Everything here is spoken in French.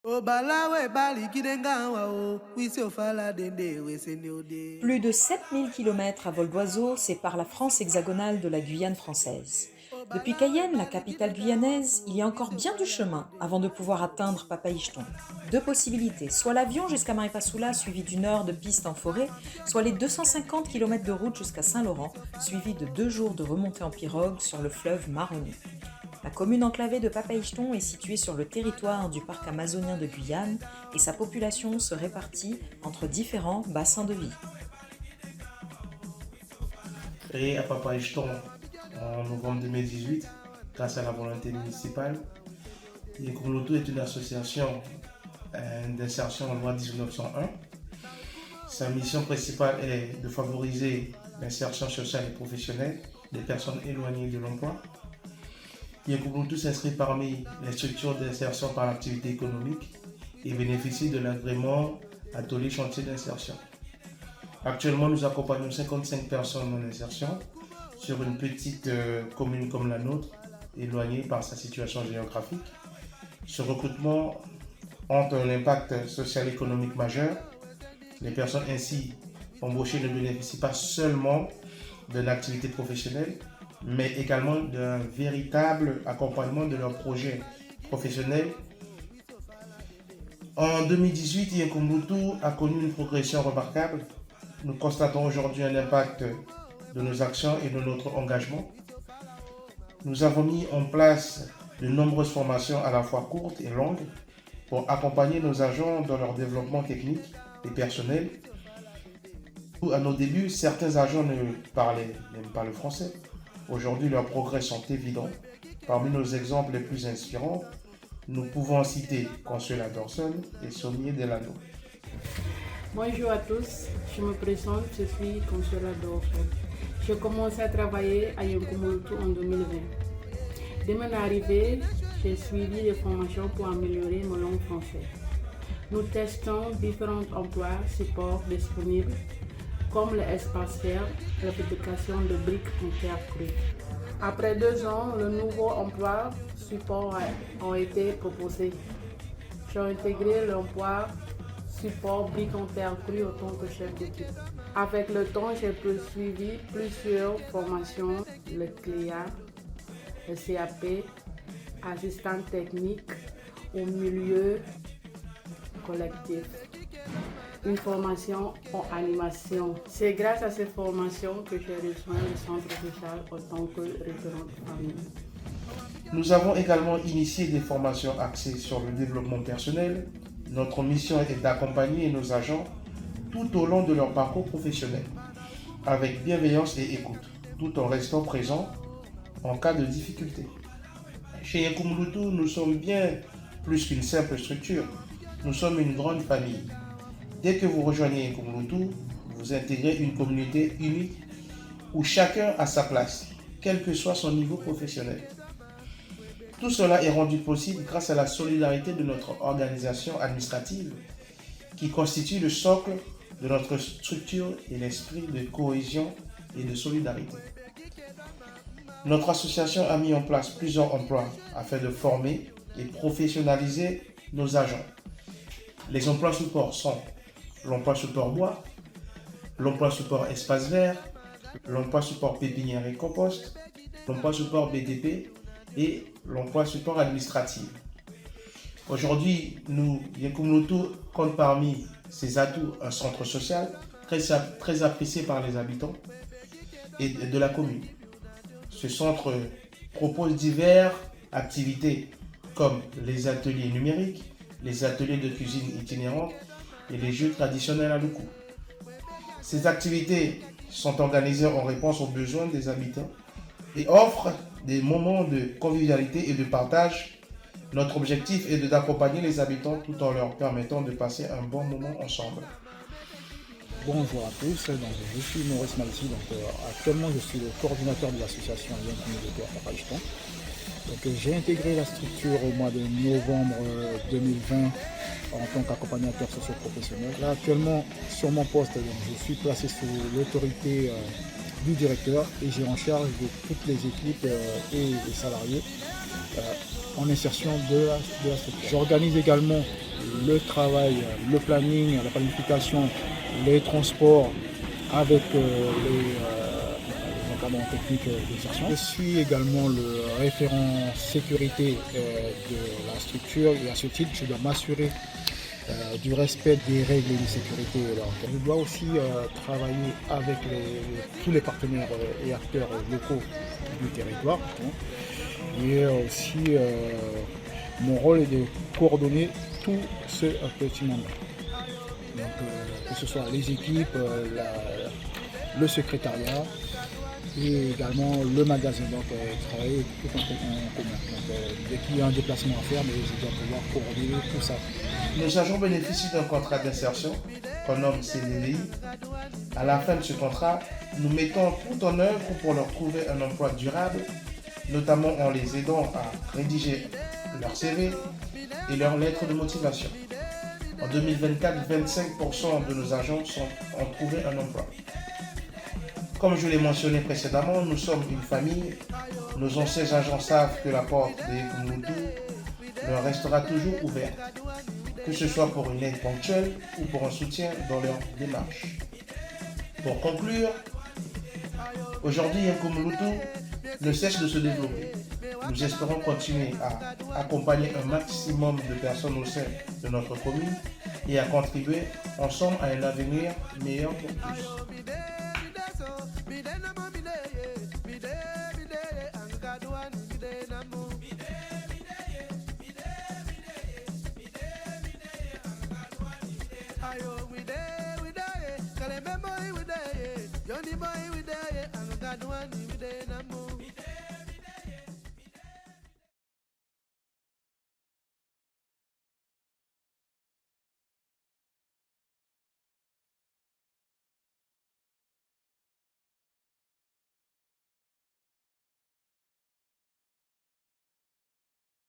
Plus de 7000 kilomètres à vol d'oiseau séparent la France hexagonale de la Guyane française. Depuis Cayenne, la capitale guyanaise, il y a encore bien du chemin avant de pouvoir atteindre Papaïcheton. Deux possibilités, soit l'avion jusqu'à Maripasoula suivi d'une heure de piste en forêt, soit les 250 kilomètres de route jusqu'à Saint-Laurent, suivi de 2 jours de remontée en pirogue sur le fleuve Maroni. La commune enclavée de Papaïcheton est située sur le territoire du parc amazonien de Guyane et sa population se répartit entre différents bassins de vie. Créé à Papaïcheton en novembre 2018, grâce à la volonté municipale, Yekumloto est une association d'insertion en loi 1901. Sa mission principale est de favoriser l'insertion sociale et professionnelle des personnes éloignées de l'emploi. Yekumloto s'inscrit parmi les structures d'insertion par l'activité économique et bénéficie de l'agrément atelier chantier d'insertion. Actuellement, nous accompagnons 55 personnes en insertion sur une petite commune comme la nôtre, éloignée par sa situation géographique. Ce recrutement a un impact social et économique majeur. Les personnes ainsi embauchées ne bénéficient pas seulement d'une activité professionnelle, mais également d'un véritable accompagnement de leur projet professionnel. En 2018, Yekumloto a connu une progression remarquable. Nous constatons aujourd'hui un impact de nos actions et de notre engagement. Nous avons mis en place de nombreuses formations à la fois courtes et longues pour accompagner nos agents dans leur développement technique et personnel. À nos débuts, certains agents ne parlaient même pas le français. Aujourd'hui, leurs progrès sont évidents. Parmi nos exemples les plus inspirants, nous pouvons citer Consuela Dorson et Sommier Delano. Bonjour à tous, je me présente, je suis Consuela Dorson. J'ai commencé à travailler à Yekumloto en 2020. Dès mon arrivée, j'ai suivi des formations pour améliorer mon langue française. Nous testons différents emplois supports disponibles, comme l'espace vert, la fabrication de briques en terre crue. Après 2 ans, le nouveau emploi support ont été proposés. J'ai intégré l'emploi support briques en terre crue en tant que chef d'équipe. Avec le temps, j'ai poursuivi plusieurs formations, le CLEA, le CAP, assistant technique au milieu collectif, une formation en animation. C'est grâce à cette formation que j'ai rejoint le centre social en tant que référente famille. Nous avons également initié des formations axées sur le développement personnel. Notre mission est d'accompagner nos agents tout au long de leur parcours professionnel, avec bienveillance et écoute, tout en restant présents en cas de difficulté. Chez Yekumloto, nous sommes bien plus qu'une simple structure, nous sommes une grande famille. Dès que vous rejoignez Yekumloto, vous intégrez une communauté unique où chacun a sa place, quel que soit son niveau professionnel. Tout cela est rendu possible grâce à la solidarité de notre organisation administrative qui constitue le socle de notre structure et l'esprit de cohésion et de solidarité. Notre association a mis en place plusieurs emplois afin de former et professionnaliser nos agents. Les emplois supports sont l'emploi support bois, l'emploi support espace vert, l'emploi support pépinière et compost, l'emploi support BTP et l'emploi support administratif. Aujourd'hui, Yekumloto compte parmi ses atouts un centre social très apprécié par les habitants et de la commune. Ce centre propose diverses activités comme les ateliers numériques, les ateliers de cuisine itinérante et les jeux traditionnels à Luku. Ces activités sont organisées en réponse aux besoins des habitants et offrent des moments de convivialité et de partage. Notre objectif est d'accompagner les habitants tout en leur permettant de passer un bon moment ensemble. Bonjour à tous, je suis Maurice Malti, actuellement je suis le coordinateur de l'association Yekumloto à Papaïcheton. J'ai intégré la structure au mois de novembre 2020 en tant qu'accompagnateur socio-professionnel. Là actuellement sur mon poste, je suis placé sous l'autorité du directeur et j'ai en charge de toutes les équipes et les salariés en insertion de la structure. J'organise également le travail, le planning, la planification, les transports avec les encadrements techniques d'insertion. Je suis également le référent sécurité de la structure et à ce titre, je dois m'assurer du respect des règles de sécurité. Je dois aussi travailler avec tous les partenaires et acteurs locaux du territoire. Et aussi, mon rôle est de coordonner tout ce petit monde. Donc, que ce soit les équipes, le secrétariat et également le magasin. Donc, travailler tout en commun. Donc, dès qu'il y a un déplacement à faire, mais je dois pouvoir coordonner tout ça. Nos agents bénéficient d'un contrat d'insertion qu'on nomme CDI. À la fin de ce contrat, nous mettons tout en œuvre pour leur trouver un emploi durable, notamment en les aidant à rédiger leur CV et leur lettre de motivation. En 2024, 25% de nos agents ont trouvé un emploi. Comme je l'ai mentionné précédemment, nous sommes une famille. Nos anciens agents savent que la porte de Kumulutu leur restera toujours ouverte, que ce soit pour une aide ponctuelle ou pour un soutien dans leur démarche. Pour conclure, aujourd'hui, Kumulutu ne cesse de se développer. Nous espérons continuer à accompagner un maximum de personnes au sein de notre commune et à contribuer ensemble à un avenir meilleur pour tous. Johnny boy, we there, and God one, we there.